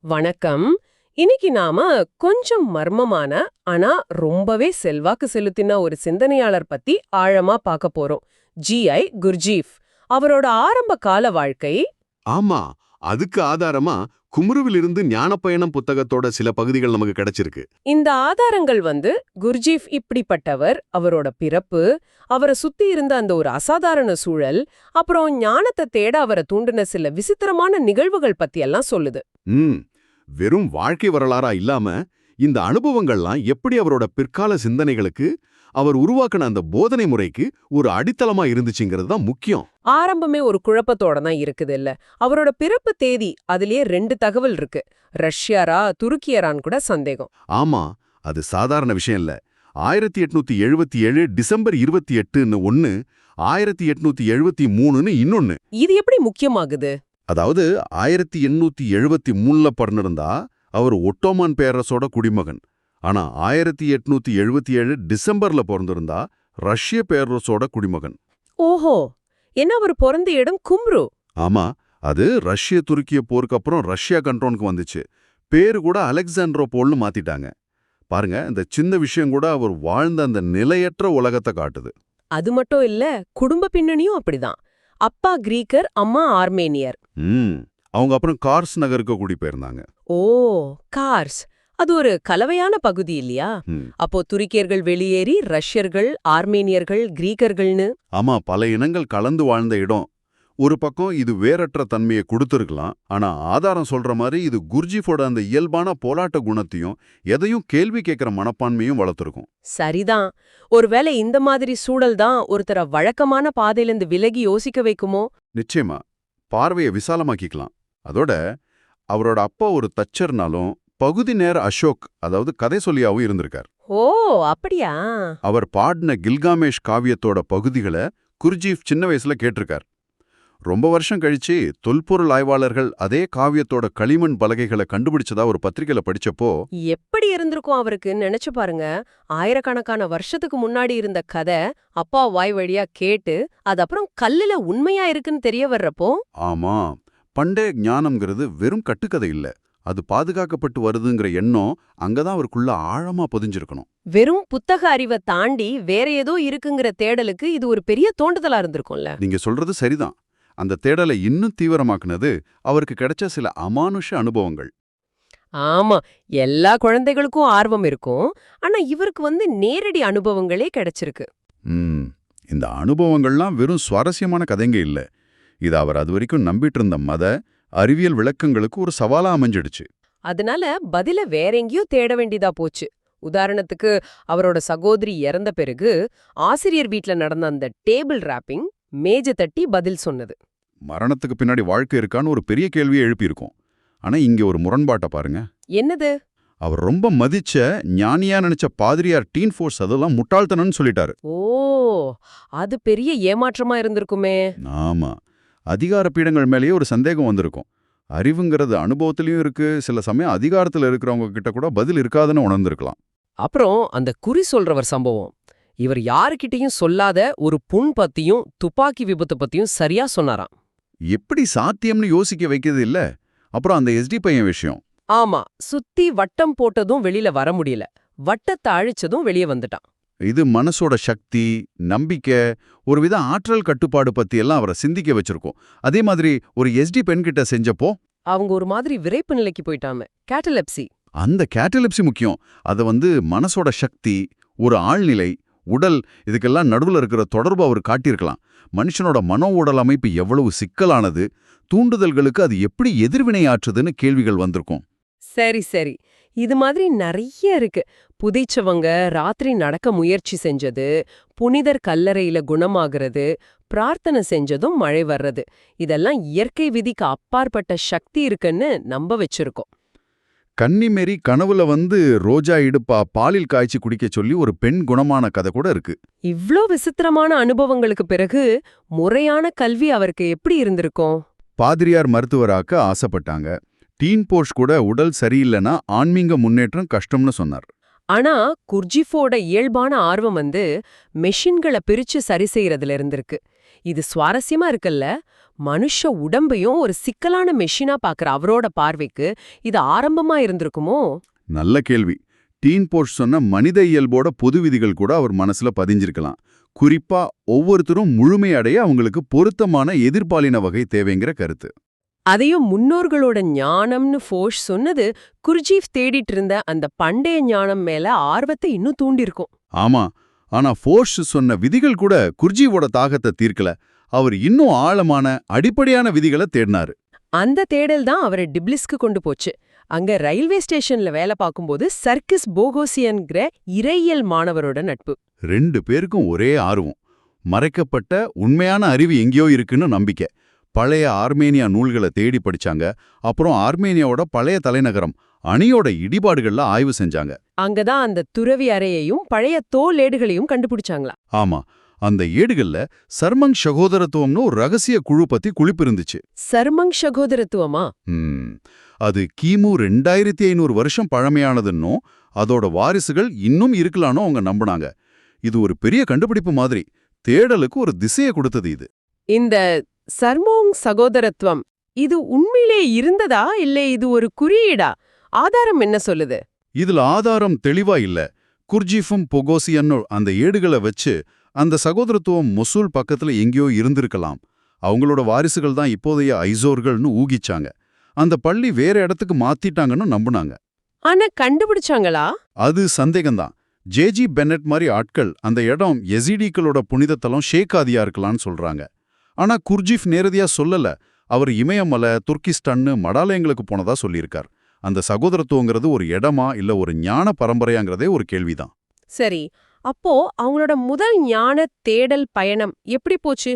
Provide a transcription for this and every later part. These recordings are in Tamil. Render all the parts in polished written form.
வணக்கம். இன்னைக்கு நாம கொஞ்சம் மர்மமான ஆனா ரொம்பவே செல்வாக்கு செலுத்தின ஒரு சிந்தனையாளர் பத்தி ஆழமா பார்க்க போறோம். ஜி.ஐ. குர்ஜீஃப். அவரோட ஆரம்ப கால வாழ்க்கை. ஆமா, அதுக்கு ஆதாரமா குமுருவிலிருந்து ஞானப்பயணம் புத்தகத்தோட சில பகுதிகள் நமக்கு கிடைச்சிருக்கு. இந்த ஆதாரங்கள் குர்ஜீஃப் இப்படிப்பட்டவர், அவரோட பிறப்பு, அவரை சுத்தி இருந்த அந்த ஒரு அசாதாரண சூழல், அப்புறம் ஞானத்தை தேட அவரை தூண்டின சில விசித்திரமான நிகழ்வுகள் பத்தியெல்லாம் சொல்லுது. வெறும் வாழ்க்கை வரலாறா இல்லாம இந்த அனுபவங்கள்லாம் எப்படி அவரோட பிற்கால சிந்தனைகளுக்கு, அவர் உருவாக்கின அந்த போதனை முறைக்கு ஒரு அடித்தளமா இருந்துச்சுங்கிறது தான் முக்கியம். ஆரம்பமே ஒரு குழப்பத்தோட தான் இருக்குது இல்ல. அவரோட பிறப்பு தேதி அதிலேயே 2 தகவல் இருக்கு. ரஷ்யாரா துருக்கியரான்னு கூட சந்தேகம். ஆமா, அது சாதாரண விஷயம் இல்ல. 1877 டிசம்பர் 28ன்னு ஒன்னு, 1873ன்னு இன்னொன்னு. இது எப்படி முக்கியமாகுது? அதாவது 1873ல பிறந்திருந்தா அவர் ஒட்டோமான் பேரரசோட குடிமகன். ஆனா 1877 டிசம்பர்ல பிறந்திருந்தா ரஷ்ய பேரரசோட குடிமகன். ஓஹோ, என்ன அவர் பிறந்த இடம் கும்ரு? ஆமா, அது ரஷ்ய துருக்கிய போருக்கு அப்புறம் ரஷ்யா கண்ட்ரோலுக்கு வந்துச்சு. பேரு கூட அலெக்சாண்ட்ரோபோல்னு மாத்திட்டாங்க. பாருங்க, இந்த சின்ன விஷயம் கூட அவர் வாழ்ந்த அந்த நிலையற்ற உலகத்தை காட்டுது. அது மட்டும் இல்ல, குடும்ப பின்னணியும் அப்படிதான். அப்பா கிரீக்கர், அம்மா ஆர்மேனியர். அவங்க அப்புறம் கார்ஸ் நகருக்கு குடிபெயர்ந்தாங்க. ஓ, கார்ஸ். அது ஒரு கலவையான பகுதி இல்லையா? அப்போ துருக்கியர்கள் வெளியேறி ரஷ்யர்கள், ஆர்மேனியர்கள், கிரீக்கர்கள்னு. ஆமா, பல இனங்கள் கலந்து வாழ்ந்த இடம். ஒரு பக்கம் இது வேறற்ற தன்மையை கொடுத்துருக்கலாம். ஆனா ஆதாரம் சொல்ற மாதிரி இது குர்ஜீஃபோட அந்த இயல்பான போராட்ட குணத்தையும் எதையும் கேள்வி கேட்கிற மனப்பான்மையும் வளர்த்துருக்கும். சரிதான். ஒருவேளை இந்த மாதிரி சூழல் தான் ஒருத்தர வழக்கமான பாதையிலிருந்து விலகி யோசிக்க வைக்குமோ? நிச்சயமா, பார்வையை விசாலமாக்கிக்கலாம். அதோட அவரோட அப்பா ஒரு தச்சர்னாலும் பகுதி நேர அசோக், அதாவது கதை சொல்லியாவும் இருந்திருக்கார். ஓ, அப்படியா? அவர் பாடின கில்காமேஷ் காவியத்தோட பகுதிகளை குர்ஜீஃப் சின்ன வயசுல கேட்டிருக்கார். ரொம்ப வருஷம் கழிச்சு தொல்பொருள் ஆய்வாளர்கள் அதே காவியத்தோட களிமண் பலகைகளை கண்டுபிடிச்சதா ஒரு பத்திரிகையில படிச்சப்போ, எப்படி இருந்திருக்கும் அவருக்கு நினைச்சு பாருங்க. ஆயிரக்கணக்கான வருஷத்துக்கு முன்னாடி இருந்த கதை அப்பா வாய் வழியா கேட்டு அது அப்புறம் கல்லுல உண்மையா இருக்குன்னு தெரிய வர்றப்போ. ஆமா, பண்டைய ஞானம்ங்கிறது வெறும் கட்டுக்கதை இல்ல, அது பாதுகாக்கப்பட்டு வருதுங்கிற எண்ணம் அங்கதான் அவருக்குள்ள ஆழமா பதிஞ்சிருக்கணும். வெறும் புத்தக அறிவை தாண்டி வேற ஏதோ இருக்குங்கிற தேடலுக்கு இது ஒரு பெரிய தோண்டுதலா இருந்திருக்கும்ல. நீங்க சொல்றது சரிதான். அந்த தேடலை இன்னும் தீவிரமாக்குனது அவருக்கு கிடைச்ச சில அமானுஷ அனுபவங்கள். ஆமா, எல்லா குழந்தைகளுக்கும் ஆர்வம் இருக்கும். ஆனா இவருக்கு நேரடி அனுபவங்களே கிடைச்சிருக்கு. இந்த அனுபவங்கள்லாம் வெறும் சுவாரஸ்யமான கதைங்க இல்ல. இது அவர் அது வரைக்கும் நம்பிட்டு இருந்த மத அறிவியல் விளக்கங்களுக்கு ஒரு சவாலா அமைஞ்சிடுச்சு. அதனால பதில வேற எங்கேயோ தேட வேண்டியதா போச்சு. உதாரணத்துக்கு, அவரோட சகோதரி இறந்த பிறகு ஆசிரியர் வீட்ல நடந்த அந்த டேபிள் ராப்பிங், மேஜ தட்டி பதில் சொன்னது. மரணத்துக்கு பின்னாடி வாழ்க்கை இருக்கான்னு ஒரு பெரிய கேள்வியை எழுப்பியிருக்கோம். ஆனா இங்க ஒரு முரண்பாட்டை பாருங்க. என்னது? அவர் ரொம்ப மதிச்ச ஞானியா நினைச்ச பாதிரியார் டீன் ஃபோர்ஸ் அதெல்லாம் முட்டாள்தனம்னு சொல்லிட்டாரு. ஓ, அது பெரிய ஏமாற்றமா இருந்திருக்குமே. ஆமா, அதிகார பீடங்கள் மேலேயே ஒரு சந்தேகம் வந்திருக்கும். அறிவுங்கிறது அனுபவத்திலயும் இருக்கு, சில சமயம் அதிகாரத்துல இருக்கிறவங்க கிட்ட கூட பதில் இருக்காதுன்னு உணர்ந்திருக்கலாம். அப்புறம் அந்த குறி சொல்றவர் சம்பவம், இவர் யாருக்கிட்டையும் சொல்லாத ஒரு புண் பத்தியும் துப்பாக்கி விபத்து பத்தியும் சரியா சொன்னாராம். எப்படி சாத்தியம்னு யோசிக்க வைக்கிறது இல்ல. அப்புறம் அந்த எஸ்டி பையன் விஷயம். ஆமா, சுத்தி வட்டம் போட்டதும் வெளியில வர முடியல, வட்டத்தை அழிச்சதும் வெளியே வந்துட்டான். இது மனசோட சக்தி, நம்பிக்கை, ஒருவித ஆற்றல் கட்டுப்பாடு பத்தி எல்லாம் அவரை சிந்திக்க வச்சிருக்கோம். அதே மாதிரி ஒரு எஸ்டி பெண்கிட்ட செஞ்சப்போ அவங்க ஒரு மாதிரி விரைப்பு நிலைக்கு போயிட்டாங்க, கேட்டலெப்சி. அந்த கேட்டலெப்சி முக்கியம். அதை மனசோட சக்தி, ஒரு ஆழ்நிலை, உடல், இதுக்கெல்லாம் நடுவில் இருக்கிற தொடர்பு அவர் காட்டியிருக்கலாம். மனுஷனோட மனோ உடல் அமைப்பு எவ்வளவு சிக்கலானது, தூண்டுதல்களுக்கு அது எப்படி எதிர்வினையாற்றுதுன்னு கேள்விகள் வந்திருக்கும். சரி சரி, இது மாதிரி நிறைய இருக்கு. புதைச்சவங்க ராத்திரி நடக்க முயற்சி செஞ்சது, புனிதர் கல்லறையில குணமாகிறது, பிரார்த்தனை செஞ்சதும் மழை வர்றது, இதெல்லாம் இயற்கை விதிக்கு அப்பாற்பட்ட சக்தி இருக்குன்னு நம்ப வச்சிருக்கோம். கன்னிமேரி கனவுல ரோஜா இடுப்பா பாலில் காய்ச்சி குடிக்க சொல்லி ஒரு பெண் குணமான கதை கூட இருக்கு. இவ்ளோ விசித்திரமான அனுபவங்களுக்கு பிறகு முறையான கல்வி அவருக்கு எப்படி இருந்திருக்கும்? பாதிரியார் மருத்துவராக்க ஆசைப்பட்டாங்க. டீன் போஷ் கூட உடல் சரியில்லைன்னா ஆன்மீக முன்னேற்றம் கஷ்டம்னு சொன்னார். ஆனா குர்ஜீஃபோட இயல்பான ஆர்வம் மெஷின்களை பிரிச்சு சரி செய்யறதுல இருந்திருக்கு. இது சுவாரஸ்யமா இருக்குல்ல. மனுஷ உடம்பையும் ஒரு சிக்கலான மெஷினா பாக்குற அவரோட பார்வைக்கு இது ஆரம்பமா இருந்திருக்குமோ? நல்ல கேள்வி. டீன் போஷ் சொன்ன மனித இயல்போட பொது விதிகள் கூட அவர் மனசுல பதிஞ்சிருக்கலாம். குறிப்பா ஒவ்வொருத்தரும் முழுமையடைய அவங்களுக்கு பொருத்தமான எதிர்பாலின வகை தேவைங்கிற கருத்து. அதையும் முன்னோர்களோட ஞானம்னு ஃபோஷ் சொன்னது குர்ஜீஃப் தேடிட்டு இருந்த அந்த பண்டைய ஞானம் மேல ஆர்வத்தை இன்னும் தூண்டிருக்கும். ஆமா, ஆனா போஷ் சொன்ன விதிகள் கூட குர்ஜீவோட தாகத்தை தீர்க்கல. அவர் இன்னும் ஆழமான அடிப்படையான விதிகளை தேடினாரு. அந்த தேடல் தான் அவரை டிப்லிஸ்க்கு கொண்டு போச்சு. அங்க ரயில்வே ஸ்டேஷன்ல வேலை பார்க்கும்போது சர்க்கிஸ் போகோசியன்கிற இறையியல் மாணவரோட நட்பு. 2 பேருக்கும் ஒரே ஆர்வம். மறைக்கப்பட்ட உண்மையான அறிவு எங்கேயோ இருக்குன்னு நம்பிக்கை. பழைய ஆர்மேனியா நூல்களை தேடி படிச்சாங்க. அப்புறம் ஆர்மேனியாவோட பழைய தலைநகரம் அணியோட இடிபாடுகள்ல ஆய்வு செஞ்சாங்க. அங்கதான் அந்த துறவி அறையையும் பழைய தோல் ஏடுகளையும் கண்டுபிடிச்சாங்களா? ஆமா, அந்த ஏடுகள்ல சர்மங் சகோதரத்துவம்னு ஒரு ரகசிய குழு பத்தி குளிப்பு இருந்துச்சு. சர்மங் சகோதரத்துவமா? அது கிமு 2500 வருஷம் பழமையானதுன்னும் அதோட வாரிசுகள் இன்னும் இருக்கலானோ அவங்க நம்பினாங்க. இது ஒரு பெரிய கண்டுபிடிப்பு மாதிரி. தேடலுக்கு ஒரு திசையை கொடுத்தது இது. இந்த சர்மோங் சகோதரத்துவம் இது உண்மையிலே இருந்ததா இல்ல இது ஒரு குறியீடா? ஆதாரம் என்ன சொல்லுது? இதுல ஆதாரம் தெளிவா இல்ல. குர்ஜீஃபும் பொகோசியன்னு அந்த ஏடுகளை வச்சு அந்த சகோதரத்துவம் மொசூல் பக்கத்துல எங்கேயோ இருந்திருக்கலாம். அவங்களோட வாரிசுகள் தான் இப்போதைய ஐசோர்கள்னு ஊகிச்சாங்க. அந்த பள்ளி வேற இடத்துக்கு மாத்திட்டாங்கன்னு நம்புனாங்க. ஆனா கண்டுபிடிச்சாங்களா? அது சந்தேகம்தான். ஜேஜி பென்னட் மாதிரி ஆட்கள் அந்த இடம் எசிடிக்களோட புனிதத்தலம் ஷேகாதியா இருக்கலாம்னு சொல்றாங்க. ஆனா குர்ஜீஃப் நேரடியா சொல்லல. அவர் இமயமலை, துர்கிஸ்டான்னு மடாலயங்களுக்கு போனதா சொல்லியிருக்கார். அந்த சகோதரத்துவங்கிறது ஒரு இடமா இல்ல ஒரு ஞான பரம்பரையாங்கிறதே ஒரு கேள்விதான். சரி, அப்போ அவங்களோட முதல் ஞான தேடல் பயணம் எப்படி போச்சு?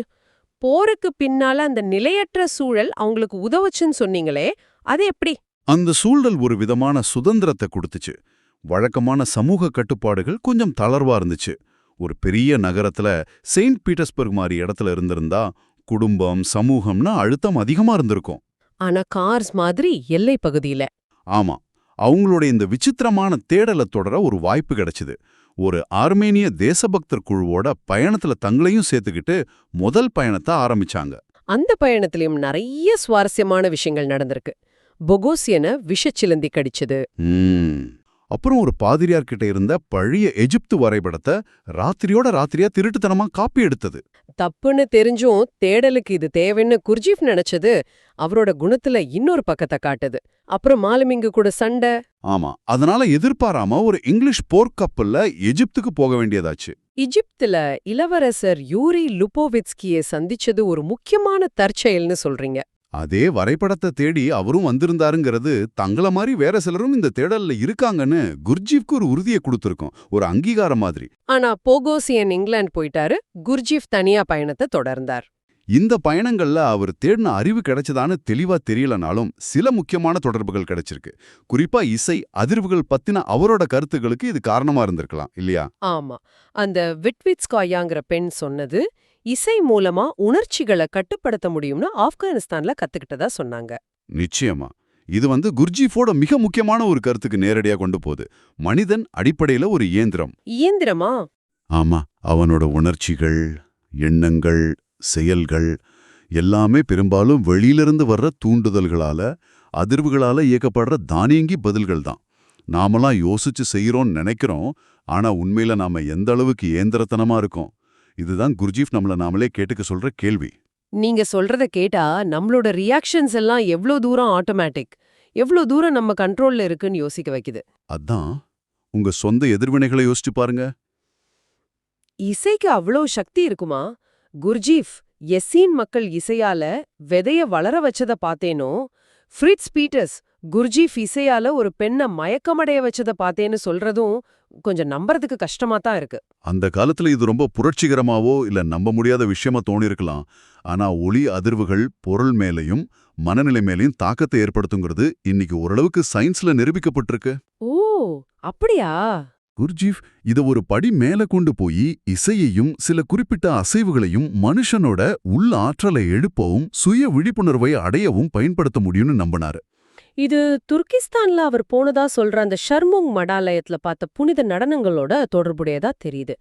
போருக்கு பின்னால அந்த நிலையற்ற சூழல் அவங்களுக்கு உதவுச்சுன்னு சொன்னீங்களே, அது எப்படி? அந்த சூழல் ஒரு விதமான சுதந்திரத்தை கொடுத்துச்சு. வழக்கமான சமூக கட்டுப்பாடுகள் கொஞ்சம் தளர்வா இருந்துச்சு. ஒரு பெரிய நகரத்துல செயின்ட் பீட்டர்ஸ்பர்க் மாதிரி இடத்துல இருந்திருந்தா குடும்பம், சமூகம்னா அழுத்தம் அதிகமா இருந்திருக்கும். ஆனா கார்ஸ் மாதிரி எல்லை பகுதியில. ஆமா, அவங்களோட இந்த விசித்திரமான தேடலை தொடர ஒரு வாய்ப்பு கிடைச்சுது. ஒரு ஆர்மேனிய தேசபக்தர் குழுவோட பயணத்துல தங்களையும் சேர்த்துக்கிட்டு முதல் பயணத்தை ஆரம்பிச்சாங்க. அந்த பயணத்திலயும் நிறைய சுவாரஸ்யமான விஷயங்கள் நடந்திருக்கு. பொகோசியனை விஷச்சிலந்தி கடிச்சது. அப்புறம் ஒரு பாதிரியார் கிட்ட இருந்த பழைய எஜிப்து வரைபடத்தை ராத்திரியோட ராத்திரியா திருட்டுத்தனமா காப்பி எடுத்தது. தப்புன்னு தெரிஞ்சும் தேடலுக்கு இது தேவைன்னு குர்ஜீஃப் நினைச்சது அவரோட குணத்துல இன்னொரு பக்கத்தை காட்டுது. அப்புறம் மாலுமிங்க கூட சண்டை. ஆமா, அதனால எதிர்பாராம ஒரு இங்கிலீஷ் போர்க்கப்பல்ல எஜிப்துக்கு போக வேண்டியதாச்சு. இஜிப்துல இளவரசர் யூரி லுபோவிட்ஸ்கியை சந்திச்சது ஒரு முக்கியமான தற்செயல்னு சொல்றீங்க. அதே வரைபடத்தை தேடி அவரும் வந்திருந்தாருங்கிறது தங்கள மாதிரி வேற சிலரும் இந்த தேடல்ல இருக்காங்கன்னு குர்ஜீஃப்க்கு ஒரு உறுதியை கொடுத்திருக்கும், ஒரு அங்கீகாரம் மாதிரி. ஆனா போகோசியன் இங்கிலாந்து போயிட்டாரு, குர்ஜீஃப் தனியா பயணத்தை தொடர்ந்தார். இந்த பயணங்கள்ல அவர் தேடின அறிவு கிடைச்சதான்னு தெளிவா தெரியலனாலும் சில முக்கியமான தொடர்புகள் கிடைச்சிருக்கு. குறிப்பா இசை அதிர்வுகள் பத்தின அவரோட கருத்துக்களுக்கு இது காரணமா இருந்திருக்கலாம் இல்லையா? ஆமா, அந்த விட்விட்ஸ்காயாங்கிற பெண் சொன்னது இசை மூலமா உணர்ச்சிகளை கட்டுப்படுத்த முடியும்னு ஆப்கானிஸ்தான்ல கத்துக்கிட்டதா சொன்னாங்க. நிச்சயமா. இது குர்ஜீஃபோட மிக முக்கியமான ஒரு கருத்துக்கு நேரடியா கொண்டு போகுது. மனிதன் அடிப்படையில ஒரு இயந்திரம். இயந்திரமா? ஆமா, அவனோட உணர்ச்சிகள், எண்ணங்கள், செயல்கள் எல்லாமே பெரும்பாலும் வெளியிலிருந்து வர்ற தூண்டுதல்களால, அதிர்வுகளால இயக்கப்படுற தானியங்கி பதில்கள் தான். நாமெல்லாம் யோசிச்சு செய்யறோம்னு நினைக்கிறோம், ஆனா உண்மையில நாம எந்த அளவுக்கு இயந்திரத்தனமா இருக்கோம்? இதுதான் குர்ஜீஃப் நம்மள நாமளே கேட்டுக்க சொல்ற கேள்வி. நீங்க சொல்றத கேட்டா நம்மளோட ரியாக்ஷன்ஸ் எல்லாம் எவ்ளோ தூரம் ஆட்டோமேட்டிக், எவ்ளோ தூரம் நம்ம கண்ட்ரோல்ல இருக்குன்னு யோசிக்க வைக்குது. அதான் உங்க சொந்த எதிர்வினைகளை யோசிச்சு பாருங்க. இசைக்கு அவ்ளோ சக்தி இருக்குமா? குர்ஜீஃப் எஸ்ஸீன் மக்கள் இசையால விதைய வளர வச்சத பார்த்தேனோ, ஃப்ரிட்ஸ் பீட்டர்ஸ் குர்ஜீஃப் இசையால ஒரு பெண்ண மயக்கமடைய வச்சத பார்த்தேன்னு சொல்றதும் கொஞ்சம் நம்புறதுக்கு கஷ்டமா தான் இருக்கு. அந்த காலத்துல இது ரொம்ப புரட்சிகரமாவோ இல்ல நம்ப முடியாத விஷயமா தோணிருக்கலாம். ஆனா ஒளி அதிர்வுகள் பொருள் மேலையும் மனநிலை மேலையும் தாக்கத்தை ஏற்படுத்துங்கிறது இன்னைக்கு ஓரளவுக்கு சயின்ஸ்ல நிரூபிக்கப்பட்டிருக்கு. ஓ, அப்படியா? குர்ஜீஃப் இத ஒரு படி மேல கொண்டு போய் இசையையும் சில குறிப்பிட்ட அசைவுகளையும் மனுஷனோட உள் ஆற்றலை எழுப்பவும் சுய விழிப்புணர்வை அடையவும் பயன்படுத்த முடியும்னு நம்பினாரு. இது துர்கிஸ்தான்ல அவர் போனதா சொல்ற அந்த ஷர்முங் மடாலயத்துல பார்த்த புனித நடனங்களோட தொடர்புடையதா தெரியுது.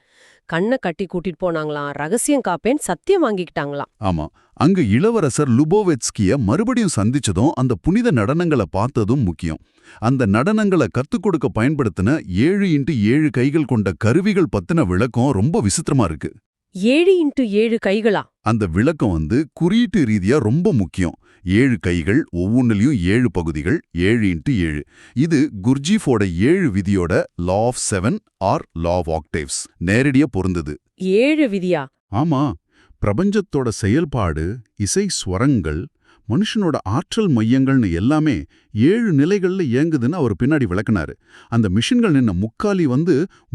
கண்ணை கட்டி கூட்டிட்டு போனாங்களாம், ரகசியம் காப்பேன் சத்தியம் வாங்கிக்கிட்டாங்களாம். ஆமா, அங்க இளவரசர் லுபோவெட்ஸ்கிய மறுபடியும் சந்திச்சதும் அந்த புனித நடனங்களை பார்த்ததும் முக்கியம். அந்த நடனங்களை கத்துக் கொடுக்க பயன்படுத்தின 7x7 கைகள் கொண்ட கருவிகள் பத்தின விளக்கம் ரொம்ப விசித்திரமா இருக்கு. 7x7 கைகளா? அந்த விளக்கம் குறியீட்டு ரீதியா ரொம்ப முக்கியம். 7 கைகள், ஒவ்வொன்றிலையும் 7 பகுதிகள், 7x7. இது குர்ஜீஃபோட 7 விதியோட law of 7 or law of octaves நேரடியா பொருந்தது. 7 விதியா? ஆமா, பிரபஞ்சத்தோட செயல்பாடு, இசை ஸ்வரங்கள், மனுஷனோட ஆற்றல் மையங்கள்னு எல்லாமே 7 நிலைகள்ல இயங்குதுன்னு அவர் பின்னாடி விளக்குனாரு. அந்த மிஷின்கள் நின்ன முக்காலி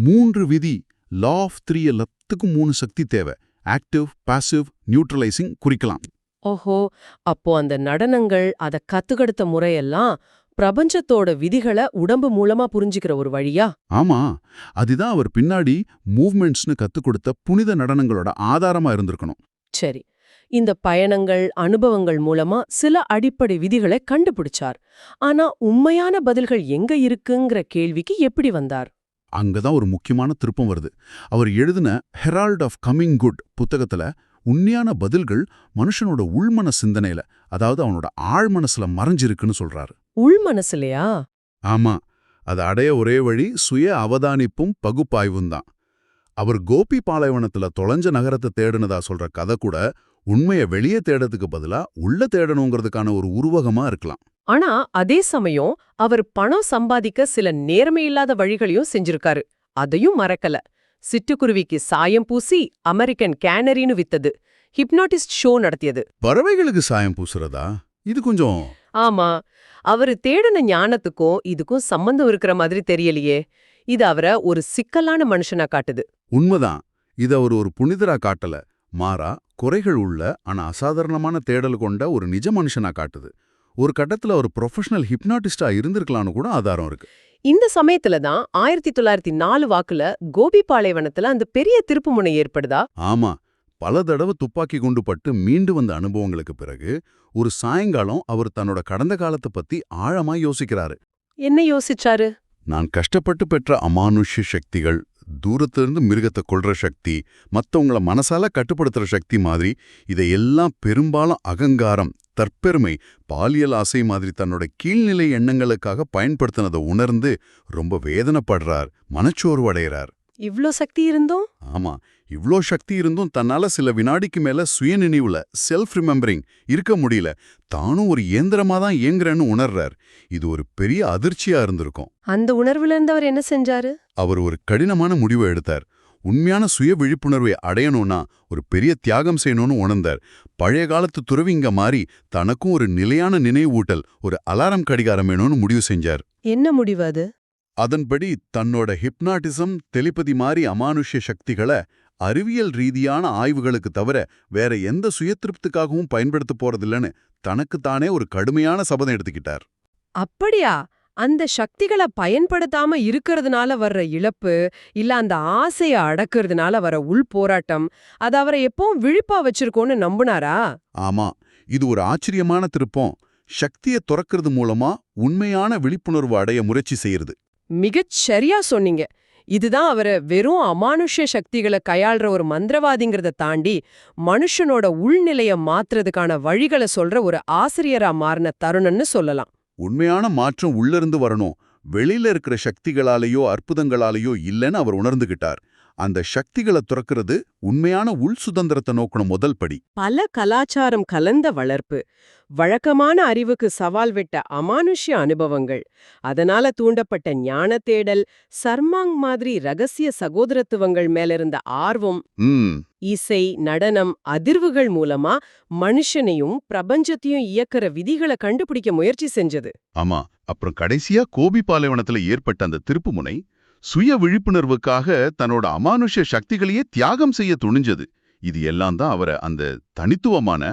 3 விதி, லா ஆஃப் 3 எல்லாத்துக்கும் 3 சக்தி தேவை. ஆக்டிவ், பாசிவ், நியூட்ரலைசிங் குறிக்கலாம். ஓஹோ, அப்போ அந்த நடனங்கள், அத கத்துக்கடுத்த முறையெல்லாம் பிரபஞ்சத்தோட விதிகளை உடம்பு மூலமா புரிஞ்சுக்கிற ஒரு வழியா? ஆமா, அதுதான் அவர் பின்னாடி மூவ்மெண்ட்ஸ்னு கத்துக் கொடுத்த புனித நடனங்களோட ஆதாரமா இருந்திருக்கணும். சரி, இந்த பயணங்கள், அனுபவங்கள் மூலமா சில அடிப்படை விதிகளை கண்டுபிடிச்சார். ஆனா உண்மையான பதில்கள் எங்க இருக்குங்கிற கேள்விக்கு எப்படி வந்தார்? அங்கதான் ஒரு முக்கியமான திருப்பம் வருது. அவர் எழுதின ஹெரால்ட் ஆஃப் கமிங் குட் புத்தகத்துல உண்மையான பதில்கள் மனுஷனோட உள்மன சிந்தனையில, அதாவது அவனோட ஆழ்மனசுல மறைஞ்சிருக்குன்னு சொல்றாரு. உள் மனசுலையா? ஆமா, அதை அடைய ஒரே வழி சுய அவதானிப்பும் பகுப்பாய்வும் தான். அவர் கோபி பாலைவனத்துல தொலைஞ்ச நகரத்தை தேடுனதா சொல்ற கதை கூட உண்மையை வெளியே தேடறதுக்கு பதிலா உள்ள தேடணுங்கிறதுக்கான ஒரு உருவகமா இருக்கலாம். ஆனா அதே சமயம் அவர் பணம் சம்பாதிக்க சில நேர்மையில்லாத வழிகளையும் செஞ்சிருக்காரு. அதையும் மறக்கல. சிட்டுக்குருவிக்கு சாயம் பூசி அமெரிக்கன் கேனரின்னு வித்தது, ஹிப்னாட்டிஸ்ட் ஷோ நடத்தியது. பறவைகளுக்கு சாயம் பூசுறதா? இது கொஞ்சம்... ஆமா, அவரு தேடின ஞானத்துக்கும் இதுக்கும் சம்பந்தம் இருக்கிற மாதிரி தெரியலையே. இது அவரை ஒரு சிக்கலான மனுஷனா காட்டுது. உண்மைதான், இது அவர் ஒரு புனிதரா காட்டல, மாறா குறைகள் உள்ள ஆனா அசாதாரணமான தேடல் கொண்ட ஒரு நிஜ மனுஷனா காட்டுது. ஒரு கட்டத்துல ஒரு ப்ரொஃபஷனல் ஹிப்னாட்டிஸ்டா இருந்திருக்கலாம்னு கூட ஆதாரம் இருக்கு. இந்த சமயத்துல தான் 1904 வாக்குல கோபி பாலைவனத்துல அந்த பெரிய திருப்புமுனை ஏற்படுதா? ஆமா, பல தடவை துப்பாக்கி குண்டு பட்டு மீண்டு வந்த அனுபவங்களுக்கு பிறகு ஒரு சாயங்காலம் அவர் தன்னோட கடந்த காலத்தை பத்தி ஆழமா யோசிக்கிறாரு. என்ன யோசிச்சாரு? நான் கஷ்டப்பட்டு பெற்ற அமானுஷ்ய சக்திகள், தூரத்திலிருந்து மிருகத்தை கொல்ற சக்தி, மத்தவங்கள மனசால கட்டுப்படுத்துற சக்தி மாதிரி இதையெல்லாம் பெரும்பாலும் அகங்காரம், தற்பெருமை, பாலியல் ஆசை மாதிரி தன்னோட கீழ்நிலை எண்ணங்களுக்காக பயன்படுத்தினதை உணர்ந்து ரொம்ப வேதனைப்படுறார், மனச்சோர்வு அடைகிறார். இவ்ளோ சக்தி இருந்தும்? ஆமா, இவ்ளோ சக்தி இருந்தும் தன்னால சில வினாடிக்கு மேல சுயநினைவுல, செல்ஃப் ரிமெம்பரிங் இருக்க முடியல. தானும் ஒரு இயந்திரமா தான் இயங்குறேன்னு உணர்றார். இது ஒரு பெரிய அதிர்ச்சியா இருந்திருக்கும். அந்த உணர்வுல இருந்து அவர் என்ன செஞ்சாரு? அவர் ஒரு கடினமான முடிவை எடுத்தார். உண்மையான சுய விழிப்புணர்வை அடையணும்னா ஒரு பெரிய தியாகம் செய்யணும்னு உணர்ந்தார். பழைய காலத்து துறவிங்க மாறி தனக்கும் ஒரு நிலையான நினைவூட்டல், ஒரு அலாரம் கடிகாரம் வேணும்னு முடிவு செஞ்சார். என்ன முடிவு அது? அதன்படி தன்னோட ஹிப்னாட்டிசம், தெலிபதி மாதிரி அமானுஷ்ய சக்திகளை அறிவியல் ரீதியான ஆய்வுகளுக்கு தவிர வேற எந்த சுயதிருப்திக்காகவும் பயன்படுத்த போறதில்லைன்னு தனக்குத்தானே ஒரு கடுமையான சபதம் எடுத்துக்கிட்டார். அப்படியா? அந்த சக்திகளை பயன்படுத்தாம இருக்கிறதுனால வர்ற இழப்பு, இல்ல அந்த ஆசைய அடக்கிறதுனால வர உள் போராட்டம், அது அவரை எப்பவும் விழிப்பா வச்சிருக்கோன்னு நம்புனாரா? ஆமா, இது ஒரு ஆச்சரியமான திருப்பம். சக்தியை துறக்கிறது மூலமா உண்மையான விழிப்புணர்வு அடைய முயற்சி செய்யறது. மிகச் சரியா சொன்னீங்க. இதுதான் அவரை வெறும் அமானுஷ்ய சக்திகளை கையாள்ற ஒரு மந்திரவாதிங்கிறத தாண்டி மனுஷனோட உள்நிலைய மாத்துறதுக்கான வழிகளை சொல்ற ஒரு ஆசிரியரா மாறின தருணம்னு சொல்லலாம். உண்மையான மாற்றம் உள்ளிருந்து வரணும், வெளியில இருக்கிற சக்திகளாலேயோ அற்புதங்களாலேயோ இல்லைன்னு அவர் உணர்ந்துகிட்டார். அந்த சக்திகளை துறக்கிறது உண்மையான உள் சுதந்திரத்தை நோக்கின முதல் படி. பல கலாச்சாரம் கலந்த வளர்ப்பு, வழக்கமான அறிவுக்கு சவால் விட்ட அமானுஷ்ய அனுபவங்கள், அதனால தூண்டப்பட்ட ஞான தேடல், சர்மாங் மாதிரி ரகசிய சகோதரத்துவங்கள் மேலிருந்த ஆர்வம், இசை, நடனம், அதிர்வுகள் மூலமா மனுஷனையும் பிரபஞ்சத்தையும் இயக்கிற விதிகளை கண்டுபிடிக்க முயற்சி செஞ்சது. ஆமா, அப்புறம் கடைசியா கோபி பாலைவனத்துல ஏற்பட்ட அந்த திருப்புமுனை சுய விழிப்புணர்வுக்காக தன்னோட அமானுஷ்ய சக்திகளையே தியாகம் செய்ய துணிஞ்சது. இது எல்லாம் தான் அவரை அந்த தனித்துவமான,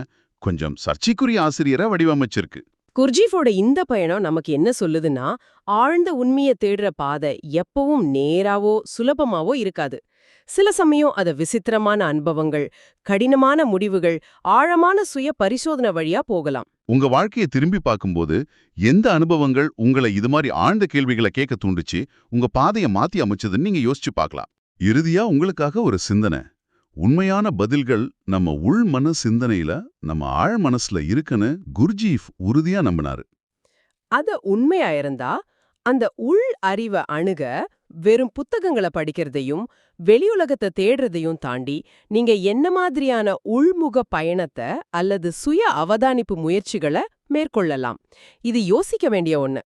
கொஞ்சம் சர்ச்சைக்குரிய ஆசிரியரை வடிவமைச்சிருக்கு. குர்ஜீஃபோட இந்த பயணம் நமக்கு என்ன சொல்லுதுன்னா, ஆழ்ந்த உண்மையை தேடுற பாதை எப்பவும் நேராவோ சுலபமாவோ இருக்காது. சில சமயம் அது விசித்திரமான அனுபவங்கள், கடினமான முடிவுகள், ஆழமான சுய பரிசோதனை வழியா போகலாம். உங்க வாழ்க்கையை திரும்பி பார்க்கும்போது எந்த அனுபவங்கள் உங்களை இது மாதிரி ஆழ்ந்த கேள்விகளை கேட்க தூண்டுச்சு, உங்க பாதையை மாத்தி அமைச்சதுன்னு நீங்க யோசிச்சு பார்க்கலாம். இறுதியா உங்களுக்காக ஒரு சிந்தனை. உண்மையான பதில்கள் நம்ம உள் மன சிந்தனையில, நம்ம ஆழ் மனசுல இருக்குன்னு குர்ஜீஃப் உறுதியா நம்பினாரு. அத உண்மையா இருந்தா, அந்த உள் அறிவ அணுக வெறும் புத்தகங்கள படிக்கிறதையும், வெளியுலகத்த தேடுறதையும் தாண்டி, நீங்க என்ன மாதிரியான உள்முக பயணத்த அல்லது சுய அவதானிப்பு முயற்சிகள மேற்கொள்ளலாம்? இது யோசிக்க வேண்டிய ஒண்ணு.